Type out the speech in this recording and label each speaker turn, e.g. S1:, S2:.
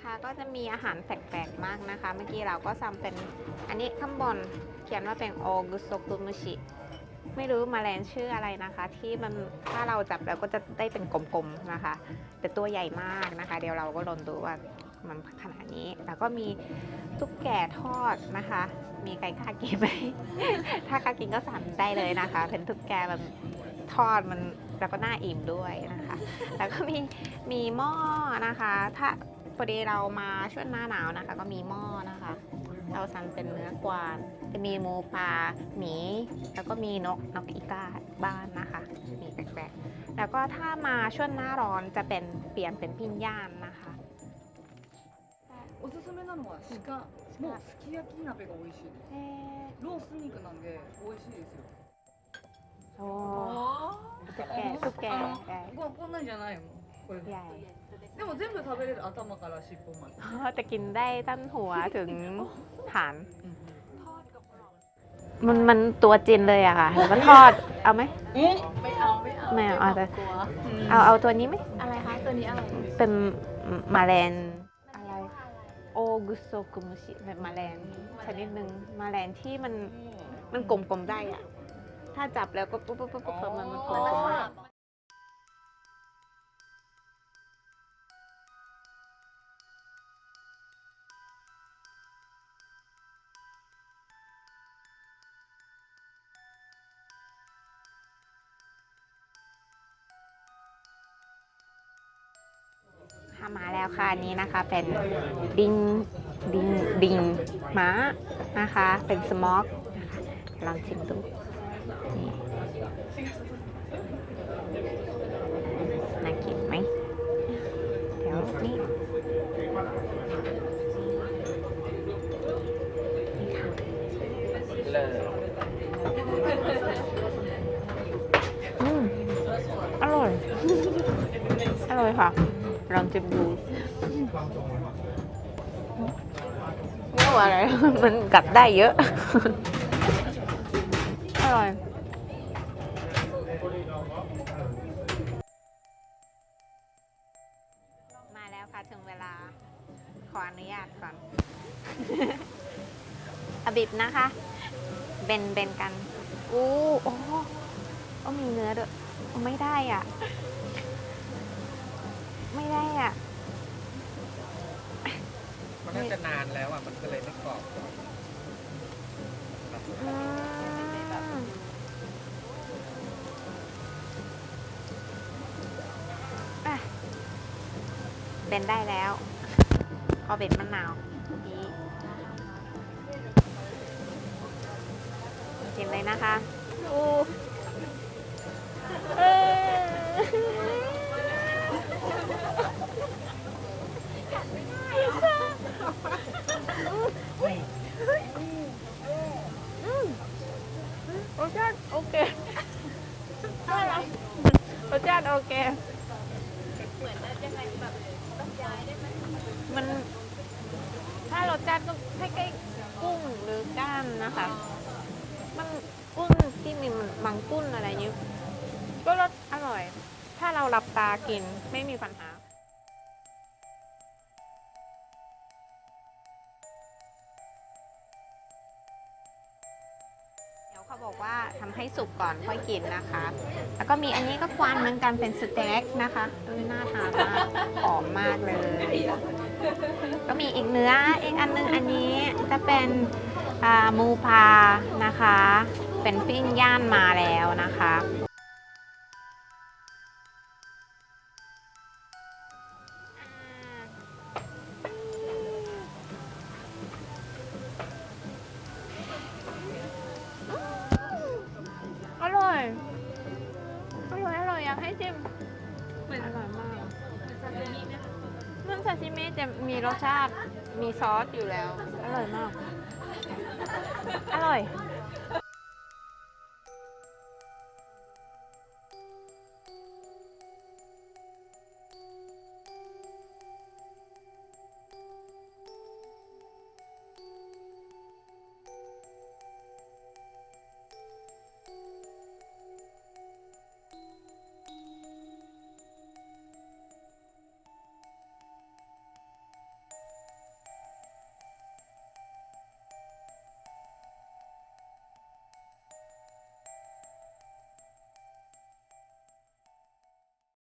S1: นะคะก็จะมีอาหารแปลกๆมากนะคะเมื่อกี้เราก็ซ้ำเป็นอันนี้ข้างบนเขียนว่าเป็นโอกุโซกุมุชิไม่รู้แมลงชื่ออะไรนะคะที่มันถ้าเราจับแล้วก็จะได้เป็นกลมๆนะคะแต่ตัวใหญ่มากนะคะเดี๋ยวเราก็ลองดูว่ามันขนาดนี้แล้วก็มีตุ๊กแกทอดนะคะ มีใครกล้ากินไหม ถ้ากล้ากินก็สั่งได้เลยนะคะ เป็นตุ๊กแกแบบทอดมันแล้วก็น่าอิ่มด้วยนะคะ แล้วก็มีหม้อนะคะ ถ้าพอดีเรามาช่วงหน้าหนาวนะคะ ก็มีหม้อนะคะ เราสั่งเป็นเนื้อกวางจะมีหมูปลาหมีแล้วก็มีนกอีกาบ้านนะคะมีแปลกๆแล้วก็ถ้ามาช่วงหน้าร้อนจะเป็นเปลี่ยนเป็นปิ้งย่างนะคะ
S2: おすすめなのは鹿のすき焼き鍋が美味しいです。ロース肉なんで美味しいですよ。
S1: โอ้ตุ๊กแกใหญ่
S2: こんなんじゃないもん。これ。
S1: ใหญ่
S2: でも全部食べれる頭から尻尾まで。
S1: จะกินได้ตั้งหัวถึงฐาน
S2: ทอดกับกรอบ
S1: มันตัวจินเลยอะค่ะแล้วก็ทอดเอาไหม
S2: ไม่เอา
S1: ไม่เอาแต่
S2: กลัว
S1: เอาตัวนี้ไหม
S2: อะไรคะตัวนี้อะไร
S1: เป็นแมลงอะไรโอกุโซกุมุชิแบบแมลงชนิดหนึ่งแมลงที่มันกลมๆได้อะถ้าจับแล้วก็ปุ๊บมันกลมๆได้มาแล้วค่ะอันนี้นะคะเป็นดิงม้านะคะเป็นสโมอกนะคะลองชิมดูนี่น่ากินไหมเดี๋ยวนี่อร่อย อร่อยค่ะ ลองชิมดูไม่ว่าอะไร มันกัดได้เยอะ อร่อย มาแล้วค่ะถึงเวลา ขออนุญาตก่อน อบิบนะคะ เบนกันโอ้มีเนื้อด้วยไม่ได้อ่ะ ไม่ได้อ่ะ
S3: มันน่าจะนานแล้วอ่ะ มันก็เลยไม่กรอบ
S1: เป็นได้แล้วพอเบ็ดมะนาวดีกินเลยนะคะรสชาติโอเครสชาติโอเคเหมือนยังไงแบบบรรยายได้ไหมมันถ้ารสชาติก็ให้ใกล้กุ้งหรือก้านนะคะมันกุ้งที่มีบางกุ้งอะไรนี้ก็รสอร่อยถ้าเราหลับตากินไม่มีปัญหาเขาบอกว่าทำให้สุกก่อนค่อยกินนะคะ แล้วก็มีอันนี้ก็กวานเหมือนกันเป็นสเต็กนะคะน่าทานมากหอมมากเลย ก็มีอีกเนื้ออีกอันนึงอันนี้จะเป็นหมูพานะคะ เป็นปิ้งย่านมาแล้วนะคะอร่อยอยากให้ชิมอร่อยมากมันซาซิมิจะมีรสชาติมีซอสอยู่แล้วอร่อยมากอร่อย